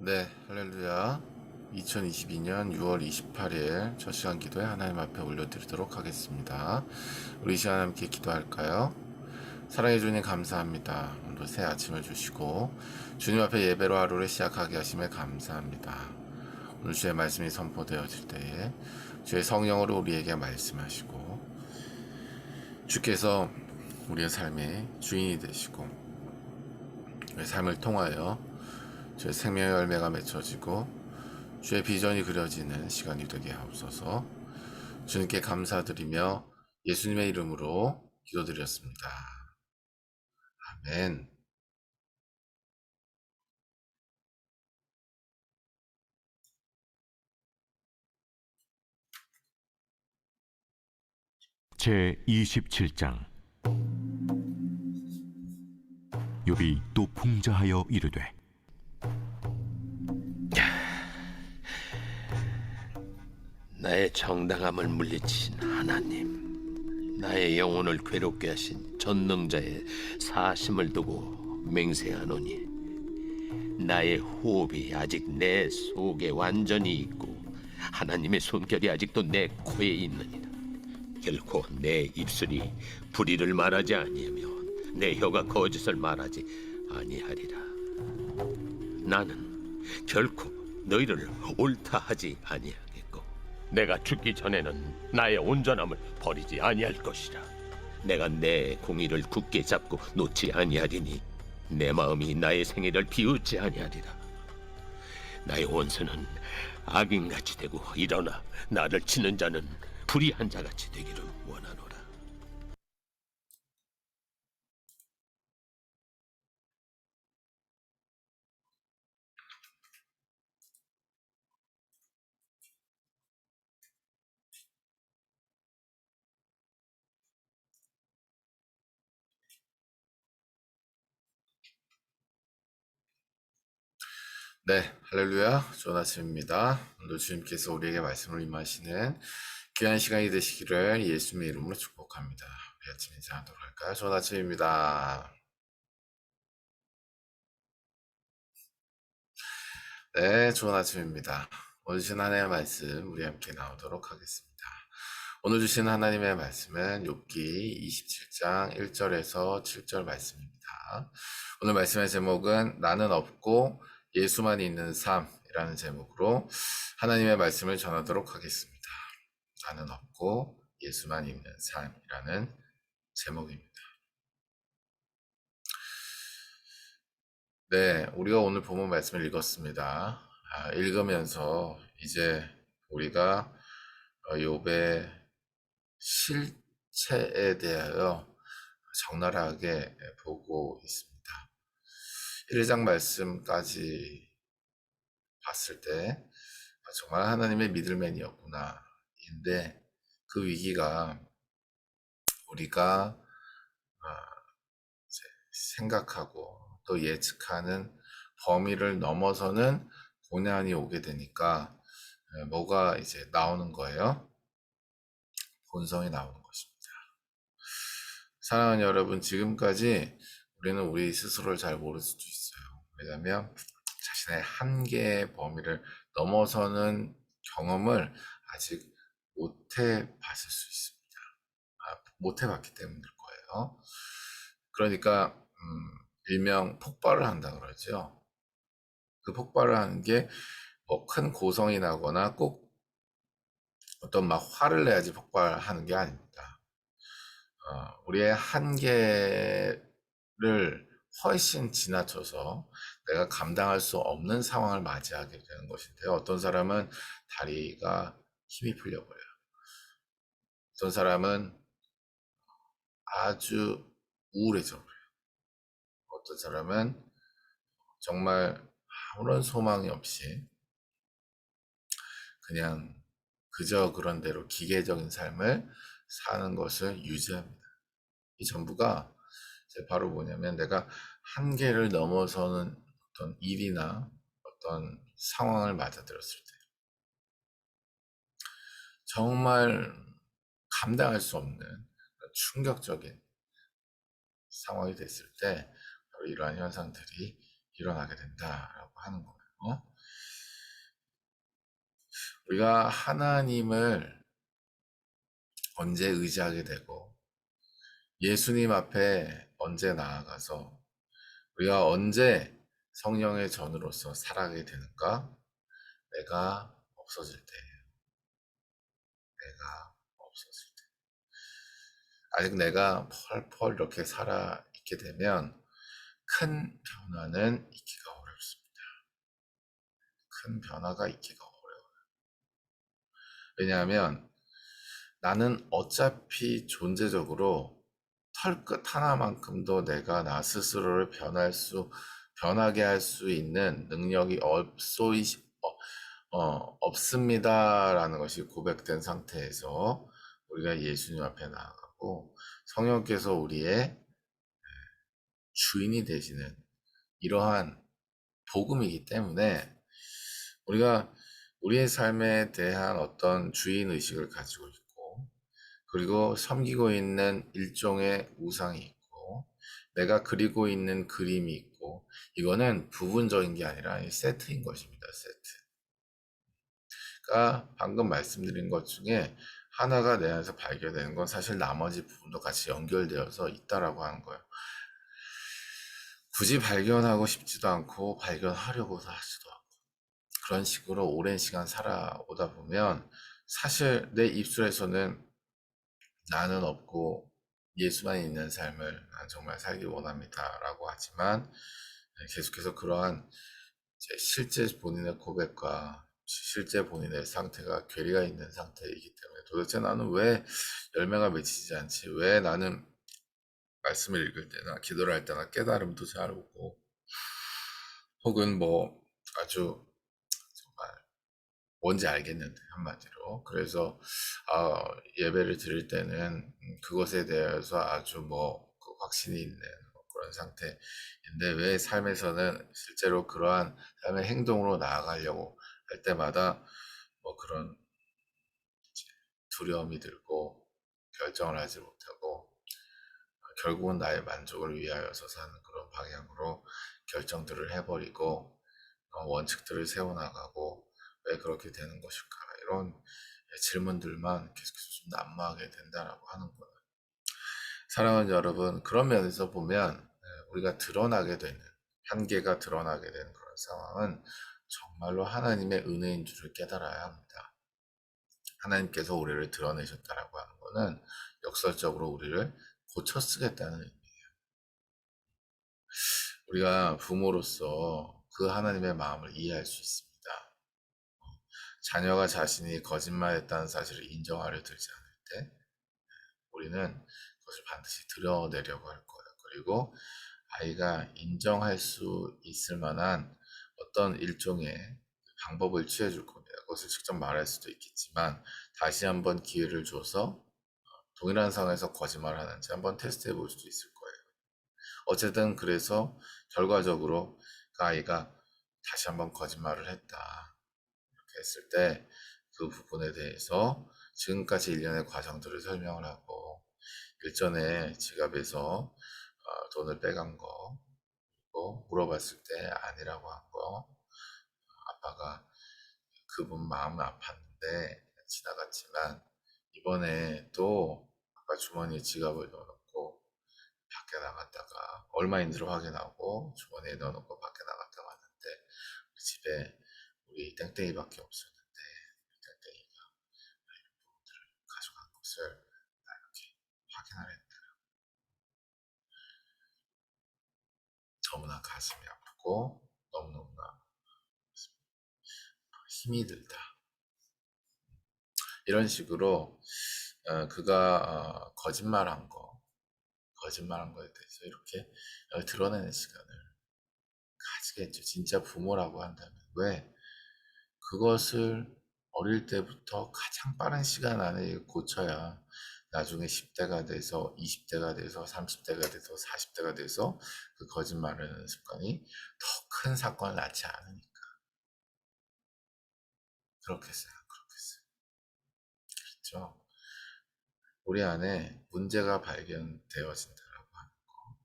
네, 할렐루야. 2022년 6월 28일 첫 시간 기도에 하나님 앞에 올려드리도록 하겠습니다. 우리 이 시간 함께 기도할까요? 사랑해 주님 감사합니다. 오늘 새 아침을 주시고 주님 앞에 예배로 하루를 시작하게 하심에 감사합니다. 오늘 주의 말씀이 선포되어질 때에 주의 성령으로 우리에게 말씀하시고 주께서 우리의 삶의 주인이 되시고 우리의 삶을 통하여 주의 생명의 열매가 맺혀지고 주의 비전이 그려지는 시간이 되게 하옵소서. 주님께 감사드리며 예수님의 이름으로 기도드렸습니다. 아멘. 제 27장. 욥이 또 풍자하여 이르되 나의 정당함을 물리친 하나님, 나의 영혼을 괴롭게 하신 전능자의 사심을 두고 맹세하노니 나의 호흡이 아직 내 속에 완전히 있고 하나님의 손결이 아직도 내 코에 있느니라. 결코 내 입술이 불의를 말하지 아니하며 내 혀가 거짓을 말하지 아니하리라. 나는 결코 너희를 옳다 하지 아니하겠고 내가 죽기 전에는 나의 온전함을 버리지 아니할 것이라. 내가 내 공의를 굳게 잡고 놓지 아니하리니 내 마음이 나의 생애를 비웃지 아니하리라. 나의 원수는 악인같이 되고 일어나 나를 치는 자는 불의한 자같이 되기를 원하노라. 네, 할렐루야. 좋은 아침입니다. 오늘 주님께서 우리에게 말씀을 임하시는 귀한 시간이 되시기를 예수님의 이름으로 축복합니다. 우리 아침 인사하도록 할까요? 좋은 아침입니다. 네, 좋은 아침입니다. 오늘 주신 하나님의 말씀 우리 함께 나오도록 하겠습니다. 오늘 주신 하나님의 말씀은 욥기 27장 1절에서 7절 말씀입니다. 오늘 말씀의 제목은 나는 없고 예수만 있는 삶이라는 제목으로 하나님의 말씀을 전하도록 하겠습니다. 나는 없고 예수만 있는 삶이라는 제목입니다. 네, 우리가 오늘 본문 말씀을 읽었습니다. 읽으면서 이제 우리가 욥의 실체에 대하여 적나라하게 보고 있습니다. 1장 말씀까지 봤을 때 정말 하나님의 미들맨이었구나. 인데 그 위기가 우리가 생각하고 또 예측하는 범위를 넘어서는 고난이 오게 되니까 뭐가 이제 나오는 거예요? 본성이 나오는 것입니다. 사랑하는 여러분, 지금까지 우리는 우리 스스로를 잘 모를 수도 있어요. 왜냐하면 자신의 한계의 범위를 넘어서는 경험을 아직 못 해봤을 수 있습니다. 못 해봤기 때문일 거예요. 그러니까 일명 폭발을 한다 그러죠. 그 폭발을 하는 게 뭐 큰 고성이 나거나 꼭 어떤 막 화를 내야지 폭발하는 게 아닙니다. 우리의 한계를 훨씬 지나쳐서 내가 감당할 수 없는 상황을 맞이하게 되는 것인데요. 어떤 사람은 다리가 힘이 풀려버려요. 어떤 사람은 아주 우울해져 버려요. 어떤 사람은 정말 아무런 소망이 없이 그냥 그저 그런 대로 기계적인 삶을 사는 것을 유지합니다. 이 전부가 바로 뭐냐면 내가 한계를 넘어서는 어떤 일이나 어떤 상황을 맞아들었을 때 정말 감당할 수 없는 충격적인 상황이 됐을 때 바로 이러한 현상들이 일어나게 된다라고 하는 거예요. 우리가 하나님을 언제 의지하게 되고 예수님 앞에 언제 나아가서 우리가 언제 성령의 전으로서 살아가게 되는가? 내가 없어질 때, 내가 없어질 때. 아직 내가 펄펄 이렇게 살아 있게 되면 큰 변화는 있기가 어렵습니다. 큰 변화가 있기가 어려워요. 왜냐하면 나는 어차피 존재적으로 털끝 하나만큼도 내가 나 스스로를 변하게 할 수 있는 능력이 없습니다라는 것이 고백된 상태에서 우리가 예수님 앞에 나아가고 성령께서 우리의 주인이 되시는 이러한 복음이기 때문에 우리가 우리의 삶에 대한 어떤 주인 의식을 가지고 있고 그리고 섬기고 있는 일종의 우상이 있고 내가 그리고 있는 그림이 있고 이거는 부분적인 게 아니라 세트인 것입니다. 세트가 방금 말씀드린 것 중에 하나가 내 안에서 발견되는 건 사실 나머지 부분도 같이 연결되어서 있다라고 하는 거예요. 굳이 발견하고 싶지도 않고 발견하려고도 하지도 않고 그런 식으로 오랜 시간 살아오다 보면 사실 내 입술에서는 나는 없고 예수만 있는 삶을 난 정말 살기 원합니다 라고 하지만 계속해서 그러한 실제 본인의 고백과 실제 본인의 상태가 괴리가 있는 상태이기 때문에 도대체 나는 왜 열매가 맺히지 않지? 왜 나는 말씀을 읽을 때나 기도를 할 때나 깨달음도 잘 오고 혹은 뭐 아주 정말 뭔지 알겠는데 한마디로 그래서 예배를 드릴 때는 그것에 대해서 아주 그 확신이 있는 그런 상태인데 왜 삶에서는 실제로 그러한 삶의 행동으로 나아가려고 할 때마다 그런 두려움이 들고 결정을 하지 못하고 결국은 나의 만족을 위하여서 사는 그런 방향으로 결정들을 해버리고 원칙들을 세워나가고 왜 그렇게 되는 것일까 이런 질문들만 계속해서 좀 난무하게 된다라고 하는 거예요. 사랑하는 여러분, 그런 면에서 보면 우리가 드러나게 되는 한계가 드러나게 되는 그런 상황은 정말로 하나님의 은혜인 줄을 깨달아야 합니다. 하나님께서 우리를 드러내셨다라고 하는 것은 역설적으로 우리를 고쳐 쓰겠다는 의미예요. 우리가 부모로서 그 하나님의 마음을 이해할 수 있습니다. 자녀가 자신이 거짓말했다는 사실을 인정하려 들지 않을 때 우리는 그것을 반드시 드러내려고 할 거예요. 그리고 아이가 인정할 수 있을 만한 어떤 일종의 방법을 취해 줄 겁니다. 그것을 직접 말할 수도 있겠지만 다시 한번 기회를 줘서 동일한 상황에서 거짓말하는지 한번 테스트해 볼 수도 있을 거예요. 어쨌든 그래서 결과적으로 그 아이가 다시 한번 거짓말을 했다. 이렇게 했을 때 그 부분에 대해서 지금까지 일련의 과정들을 설명을 하고 일전에 지갑에서 돈을 빼간 거 그리고 물어봤을 때 아니라고 한 거 아빠가 그분 마음은 아팠는데 지나갔지만 이번에 또 아빠 주머니에 지갑을 넣어놓고 밖에 나갔다가 얼마인지를 확인하고 주머니에 넣어놓고 밖에 나갔다 왔는데 우리 집에 우리 땡땡이밖에 없었는데 땡땡이가 부분들을 가져간 것을 나 이렇게 확인을 했다. 너무나 가슴이 아프고 너무너무나 힘이 들다. 이런 식으로 그가 거짓말한 거에 대해서 이렇게 드러내는 시간을 가지겠죠. 진짜 부모라고 한다면. 왜? 그것을 어릴 때부터 가장 빠른 시간 안에 고쳐야 나중에 10대가 돼서 20대가 돼서 30대가 돼서 40대가 돼서 그 거짓말을 하는 습관이 더 큰 사건을 낳지 않으니까. 그렇겠어요. 그렇겠어요. 그렇죠. 우리 안에 문제가 발견되어진다라고 하는 거.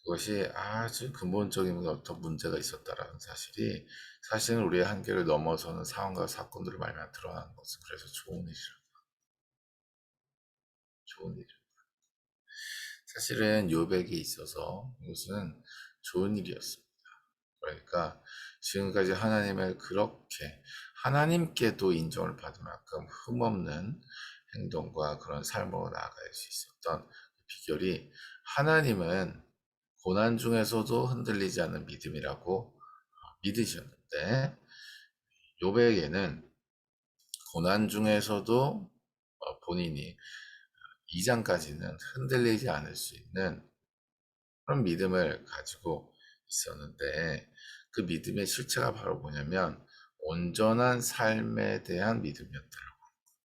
그것이 아주 근본적인 어떤 문제가 있었다라는 사실이 사실은 우리의 한계를 넘어서는 상황과 사건들을 말미암아 드러나는 것은 그래서 좋은 일이죠. 사실은 요백에 있어서 이것은 좋은 일이었습니다. 그러니까 지금까지 하나님을 그렇게 하나님께도 인정을 받을 만큼 흠없는 행동과 그런 삶으로 나아갈 수 있었던 비결이 하나님은 고난 중에서도 흔들리지 않는 믿음이라고 믿으셨는데 요백에는 고난 중에서도 본인이 2장까지는 흔들리지 않을 수 있는 그런 믿음을 가지고 있었는데 그 믿음의 실체가 바로 뭐냐면 온전한 삶에 대한 믿음이었더라고.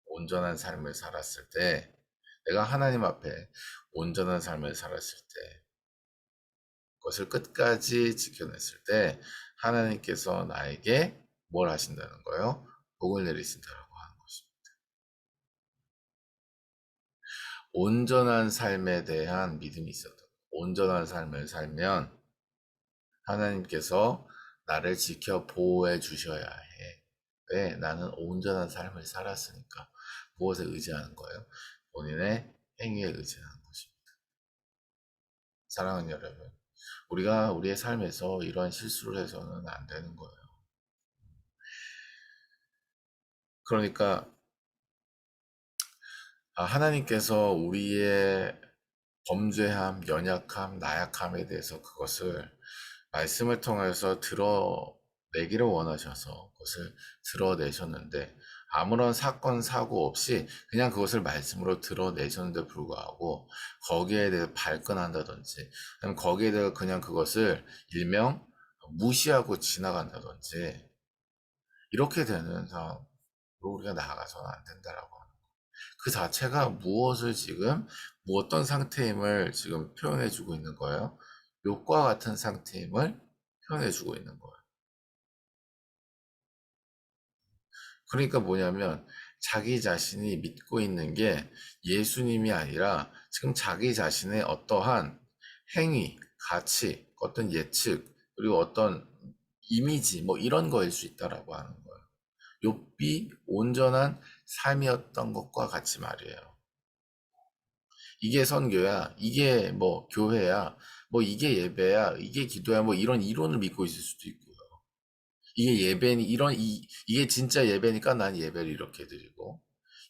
온전한 삶을 살았을 때 내가 하나님 앞에 온전한 삶을 살았을 때 그것을 끝까지 지켜냈을 때 하나님께서 나에게 뭘 하신다는 거예요? 복을 내리신다라고 하는 것입니다. 온전한 삶에 대한 믿음이 있었던 온전한 삶을 살면 하나님께서 나를 지켜 보호해 주셔야 해. 왜? 나는 온전한 삶을 살았으니까. 무엇에 의지하는 거예요? 본인의 행위에 의지하는 것입니다. 사랑하는 여러분, 우리가 우리의 삶에서 이런 실수를 해서는 안 되는 거예요. 그러니까 하나님께서 우리의 범죄함, 연약함, 나약함에 대해서 그것을 말씀을 통해서 드러내기를 원하셔서 그것을 드러내셨는데 아무런 사건, 사고 없이 그냥 그것을 말씀으로 드러내셨는데 불구하고 거기에 대해서 발끈한다든지 아니면 거기에 대해서 그냥 그것을 일명 무시하고 지나간다든지 이렇게 되는 상황으로 우리가 나아가서는 안 된다라고 하는 거예요. 그 자체가 무엇을 지금 어떤 상태임을 지금 표현해 주고 있는 거예요. 욕과 같은 상태임을 표현해 주고 있는 거예요. 그러니까 뭐냐면 자기 자신이 믿고 있는 게 예수님이 아니라 지금 자기 자신의 어떠한 행위, 가치, 어떤 예측, 그리고 어떤 이미지 뭐 이런 거일 수 있다라고 하는 거예요. 욥이 온전한 삶이었던 것과 같이 말이에요. 이게 선교야, 이게 뭐 교회야, 뭐 이게 예배야, 이게 기도야, 뭐 이런 이론을 믿고 있을 수도 있고요. 이게 예배니 이게 진짜 예배니까 난 예배를 이렇게 드리고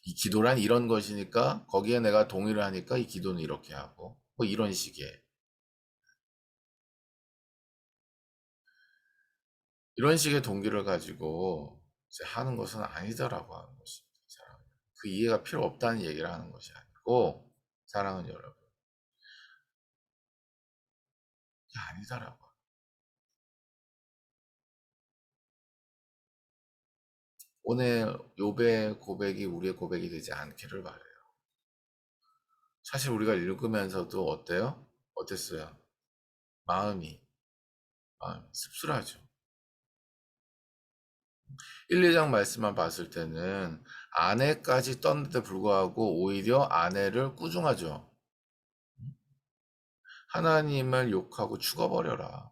이 기도란 이런 것이니까 거기에 내가 동의를 하니까 이 기도는 이렇게 하고 뭐 이런 식의 동기를 가지고 이제 하는 것은 아니다라고 하는 것입니다. 사랑은. 그 이해가 필요 없다는 얘기를 하는 것이 아니고 사랑은 여러분 그게 아니다라고. 오늘 욥의 고백이 우리의 고백이 되지 않기를 바래요. 사실 우리가 읽으면서도 어때요? 어땠어요? 마음이 씁쓸하죠. 1, 2장 말씀만 봤을 때는 아내까지 떴는데 불구하고 오히려 아내를 꾸중하죠. 하나님을 욕하고 죽어버려라.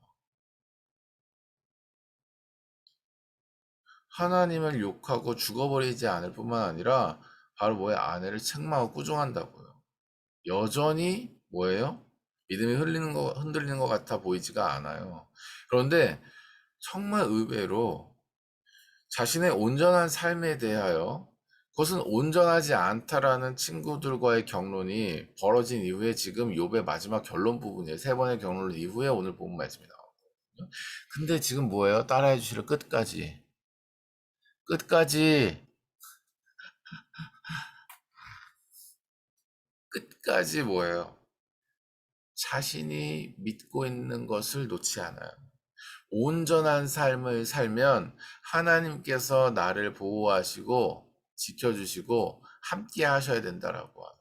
하나님을 욕하고 죽어버리지 않을 뿐만 아니라 바로 뭐야? 아내를 책망하고 꾸중한다고요. 여전히 뭐예요? 믿음이 흔들리는 것 같아 보이지가 않아요. 그런데 정말 의외로 자신의 온전한 삶에 대하여 그것은 온전하지 않다라는 친구들과의 경론이 벌어진 이후에 지금 욥의 마지막 결론 부분이에요. 세 번의 경론 이후에 오늘 본 말씀이 나오거든요. 근데 지금 뭐예요? 따라해 주시를 끝까지 뭐예요? 자신이 믿고 있는 것을 놓지 않아요. 온전한 삶을 살면 하나님께서 나를 보호하시고 지켜주시고 함께 하셔야 된다라고 하는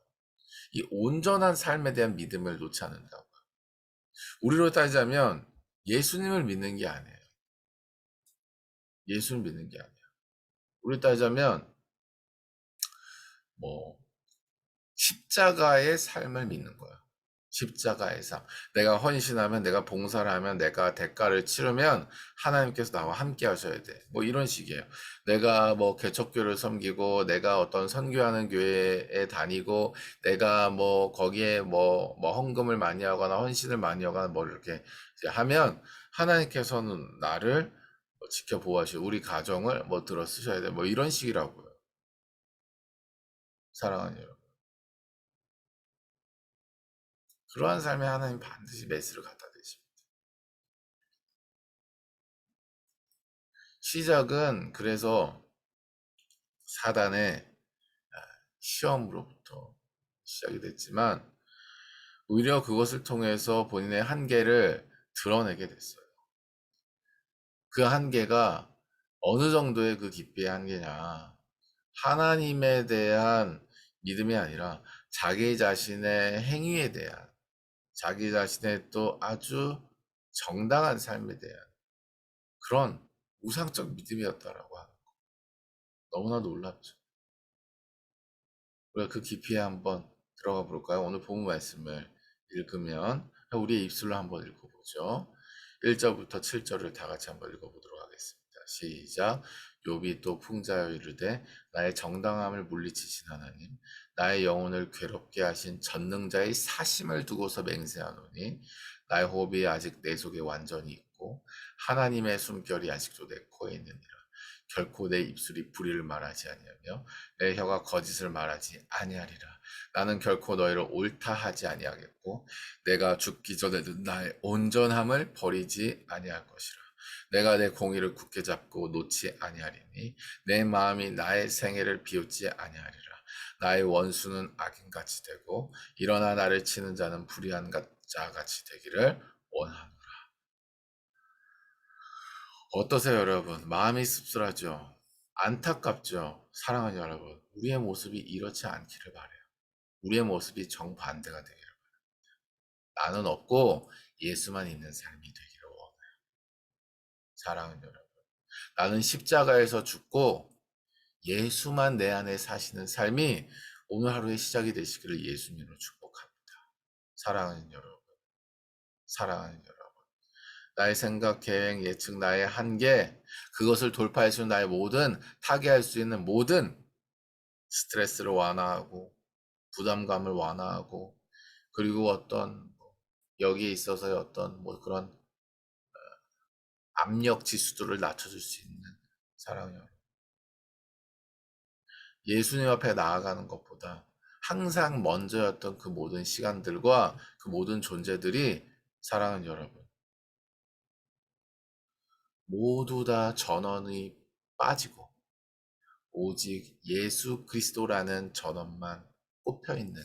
이 온전한 삶에 대한 믿음을 놓지 않는다고. 우리로 따지자면 예수님을 믿는 게 아니에요. 예수를 믿는 게 아니에요. 우리로 따지자면 뭐 십자가의 삶을 믿는 거예요. 십자가의 삶. 내가 헌신하면, 내가 봉사를 하면, 내가 대가를 치르면 하나님께서 나와 함께 하셔야 돼. 뭐 이런 식이에요. 내가 뭐 개척교를 섬기고, 내가 어떤 선교하는 교회에 다니고, 내가 뭐 거기에 뭐 헌금을 많이 하거나 헌신을 많이 하거나 뭐 이렇게 이제 하면 하나님께서는 나를 뭐 지켜보아주시고 우리 가정을 뭐 들어 쓰셔야 돼. 뭐 이런 식이라고요. 사랑하는 여러분. 그러한 삶에 하나님 반드시 메스를 갖다 대십니다. 시작은 그래서 사단의 시험으로부터 시작이 됐지만 오히려 그것을 통해서 본인의 한계를 드러내게 됐어요. 그 한계가 어느 정도의 그 깊이의 한계냐. 하나님에 대한 믿음이 아니라 자기 자신의 행위에 대한, 자기 자신의 또 아주 정당한 삶에 대한 그런 우상적 믿음이었다라고 하는 거. 너무나 놀랍죠. 우리가 그 깊이에 한번 들어가 볼까요? 오늘 본문 말씀을 읽으면 우리의 입술로 한번 읽어보죠. 1절부터 7절을 다 같이 한번 읽어보도록 하겠습니다. 시작. 욥이 또 풍자여 이르되 나의 정당함을 물리치신 하나님 나의 영혼을 괴롭게 하신 전능자의 사심을 두고서 맹세하노니 나의 호흡이 아직 내 속에 완전히 있고 하나님의 숨결이 아직도 내 코에 있느니라. 결코 내 입술이 불의를 말하지 아니하며 내 혀가 거짓을 말하지 아니하리라. 나는 결코 너희를 옳다 하지 아니하겠고 내가 죽기 전에는 나의 온전함을 버리지 아니할 것이라. 내가 내 공의를 굳게 잡고 놓지 아니하리니 내 마음이 나의 생애를 비웃지 아니하리라. 나의 원수는 악인같이 되고 일어나 나를 치는 자는 불의한 자같이 되기를 원하노라. 어떠세요, 여러분? 마음이 씁쓸하죠? 안타깝죠? 사랑하는 여러분, 우리의 모습이 이렇지 않기를 바래요. 우리의 모습이 정반대가 되기를 바래요. 나는 없고 예수만 있는 삶이 되기를 원해요. 사랑하는 여러분, 나는 십자가에서 죽고 예수만 내 안에 사시는 삶이 오늘 하루의 시작이 되시기를 예수님으로 축복합니다. 사랑하는 여러분, 사랑하는 여러분. 나의 생각, 계획, 예측, 나의 한계, 그것을 돌파할 수 있는 나의 모든, 타개할 수 있는 모든 스트레스를 완화하고, 부담감을 완화하고, 그리고 어떤, 여기에 있어서의 어떤 그런 압력 지수들을 낮춰줄 수 있는 사랑이요. 예수님 앞에 나아가는 것보다 항상 먼저였던 그 모든 시간들과 그 모든 존재들이 사랑하는 여러분, 모두 다 전원이 빠지고 오직 예수 그리스도라는 전원만 꼽혀 있는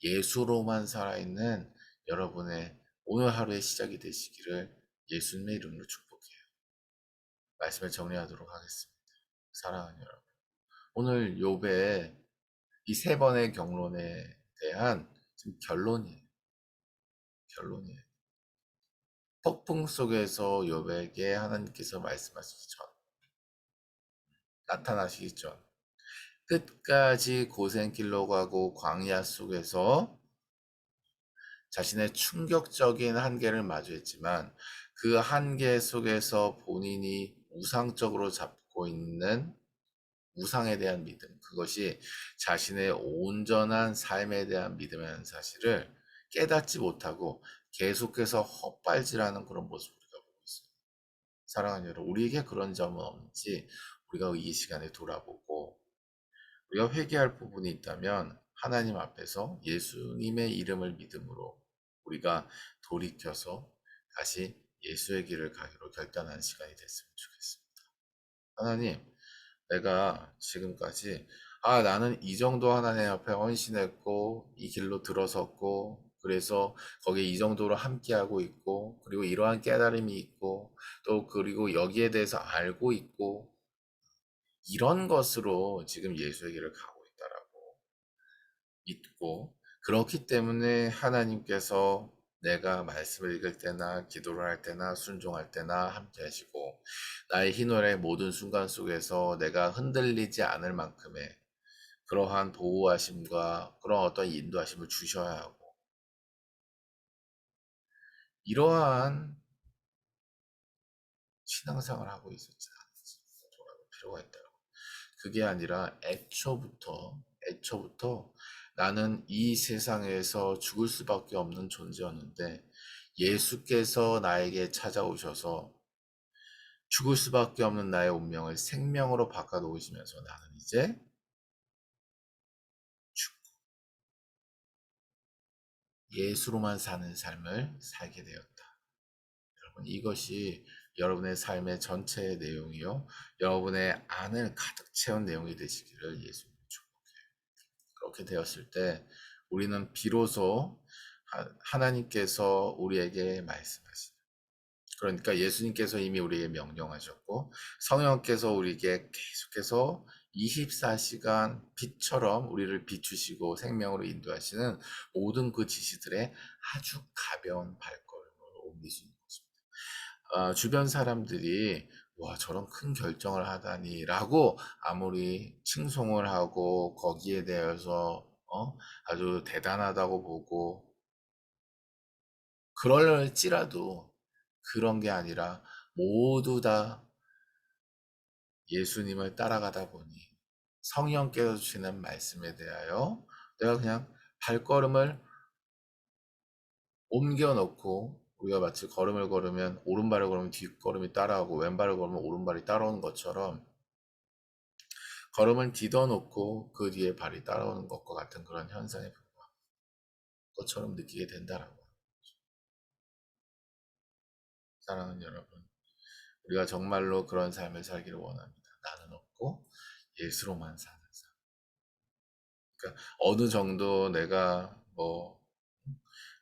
예수로만 살아있는 여러분의 오늘 하루의 시작이 되시기를 예수님의 이름으로 축복해요. 말씀을 정리하도록 하겠습니다. 사랑하는 여러분, 오늘 욥의 이 세 번의 경론에 대한 지금 결론이에요. 결론이에요. 폭풍 속에서 욥에게 하나님께서 말씀하시기 전, 나타나시기 전, 끝까지 고생길로 가고 광야 속에서 자신의 충격적인 한계를 마주했지만 그 한계 속에서 본인이 우상적으로 잡고 있는 우상에 대한 믿음, 그것이 자신의 온전한 삶에 대한 믿음이라는 사실을 깨닫지 못하고 계속해서 헛발질하는 그런 모습을 우리가 보고 있어요. 사랑하는 여러분, 우리에게 그런 점은 없는지 우리가 이 시간에 돌아보고 우리가 회개할 부분이 있다면 하나님 앞에서 예수님의 이름을 믿음으로 우리가 돌이켜서 다시 예수의 길을 가기로 결단하는 시간이 됐으면 좋겠습니다. 하나님, 내가 지금까지 나는 이 정도 하나님 앞에 헌신했고 이 길로 들어섰고 그래서 거기에 이 정도로 함께하고 있고 그리고 이러한 깨달음이 있고 또 그리고 여기에 대해서 알고 있고 이런 것으로 지금 예수의 길을 가고 있다라고 믿고 그렇기 때문에 하나님께서 내가 말씀을 읽을 때나 기도를 할 때나 순종할 때나 함께 하시고 나의 희노애락의 모든 순간 속에서 내가 흔들리지 않을 만큼의 그러한 보호하심과 그런 어떤 인도하심을 주셔야 하고 이러한 신앙생활을 하고 있었지 않은지 돌아볼 필요가 있다고. 그게 아니라 애초부터 나는 이 세상에서 죽을 수밖에 없는 존재였는데 예수께서 나에게 찾아오셔서 죽을 수밖에 없는 나의 운명을 생명으로 바꿔 놓으시면서 나는 이제 예수로만 사는 삶을 살게 되었다. 여러분, 이것이 여러분의 삶의 전체의 내용이요. 여러분의 안을 가득 채운 내용이 되시기를 예수님 축복해요. 그렇게 되었을 때 우리는 비로소 하나님께서 우리에게 말씀하시는, 그러니까 예수님께서 이미 우리에게 명령하셨고 성령께서 우리에게 계속해서 24시간 빛처럼 우리를 비추시고 생명으로 인도하시는 모든 그 지시들의 아주 가벼운 발걸음을 옮길 수 있는 것입니다. 주변 사람들이 와, 저런 큰 결정을 하다니 라고 아무리 칭송을 하고 거기에 대해서 아주 대단하다고 보고 그럴지라도 그런 게 아니라 모두 다 예수님을 따라가다 보니 성령께서 주시는 말씀에 대하여 내가 그냥 발걸음을 옮겨 놓고, 우리가 마치 걸음을 걸으면 오른발을 걸으면 뒷걸음이 따라오고 왼발을 걸으면 오른발이 따라오는 것처럼 걸음을 디뎌 놓고 그 뒤에 발이 따라오는 것과 같은 그런 현상에 불과한 것처럼 느끼게 된다라고. 사랑하는 여러분, 우리가 정말로 그런 삶을 살기를 원합니다. 나는 없고 예수로만 사는 삶. 그러니까 어느 정도 내가 뭐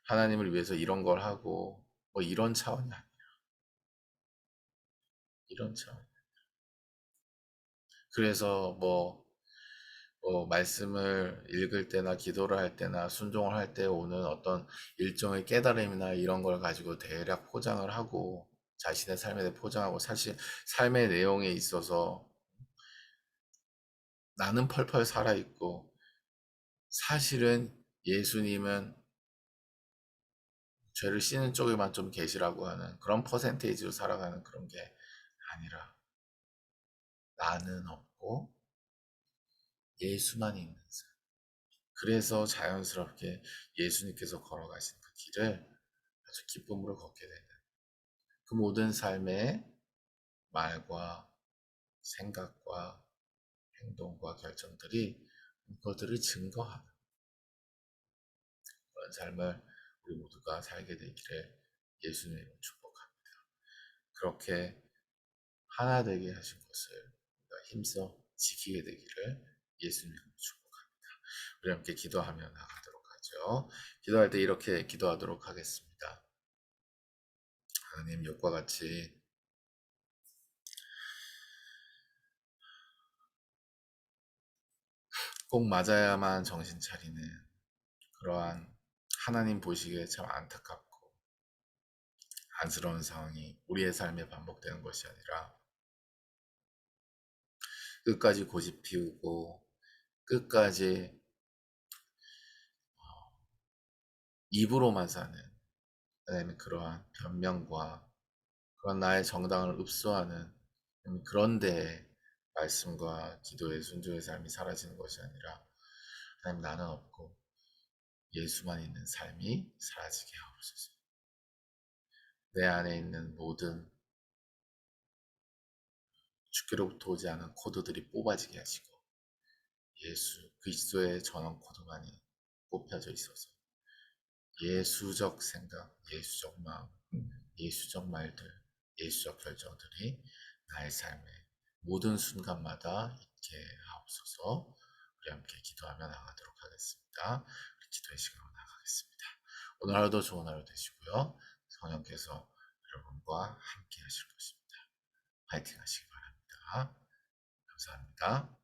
하나님을 위해서 이런 걸 하고 뭐 이런 차원이 아니야. 이런 차원. 그래서 말씀을 읽을 때나 기도를 할 때나 순종을 할 때 오는 어떤 일종의 깨달음이나 이런 걸 가지고 대략 포장을 하고 자신의 삶에 대해 포장하고, 사실 삶의 내용에 있어서 나는 펄펄 살아있고 사실은 예수님은 죄를 씻는 쪽에만 좀 계시라고 하는 그런 퍼센테이지로 살아가는 그런 게 아니라 나는 없고 예수만 있는 삶. 그래서 자연스럽게 예수님께서 걸어가신 그 길을 아주 기쁨으로 걷게 되는 그 모든 삶의 말과 생각과 행동과 결정들이 그것들을 증거하는 그런 삶을 우리 모두가 살게 되기를 예수님을 축복합니다. 그렇게 하나 되게 하신 것을 우리가 힘써 지키게 되기를 예수님으로 축복합니다. 우리 함께 기도하며 나가도록 하죠. 기도할 때 이렇게 기도하도록 하겠습니다. 하나님, 욕과 같이 꼭 맞아야만 정신 차리는 그러한 하나님 보시기에 참 안타깝고 안쓰러운 상황이 우리의 삶에 반복되는 것이 아니라 끝까지 고집 피우고 끝까지 입으로만 사는 하나님의 그러한 변명과 그런 나의 정당을 읍소하는 그런 데에 말씀과 기도의 순종의 삶이 사라지는 것이 아니라 하나님, 나는 없고 예수만 있는 삶이 사라지게 하옵소서. 내 안에 있는 모든 주께로부터 오지 않은 코드들이 뽑아지게 하시고 예수 그리스도의 전원 코드만이 뽑혀져 있어서 예수적 생각, 예수적 마음, 예수적 말들, 예수적 결정들이 나의 삶의 모든 순간마다 있게 하옵소서. 우리 함께 기도하며 나가도록 하겠습니다. 우리 기도의 시간으로 나가겠습니다. 오늘 하루도 좋은 하루 되시고요. 성령께서 여러분과 함께 하실 것입니다. 파이팅 하시기 바랍니다. 감사합니다.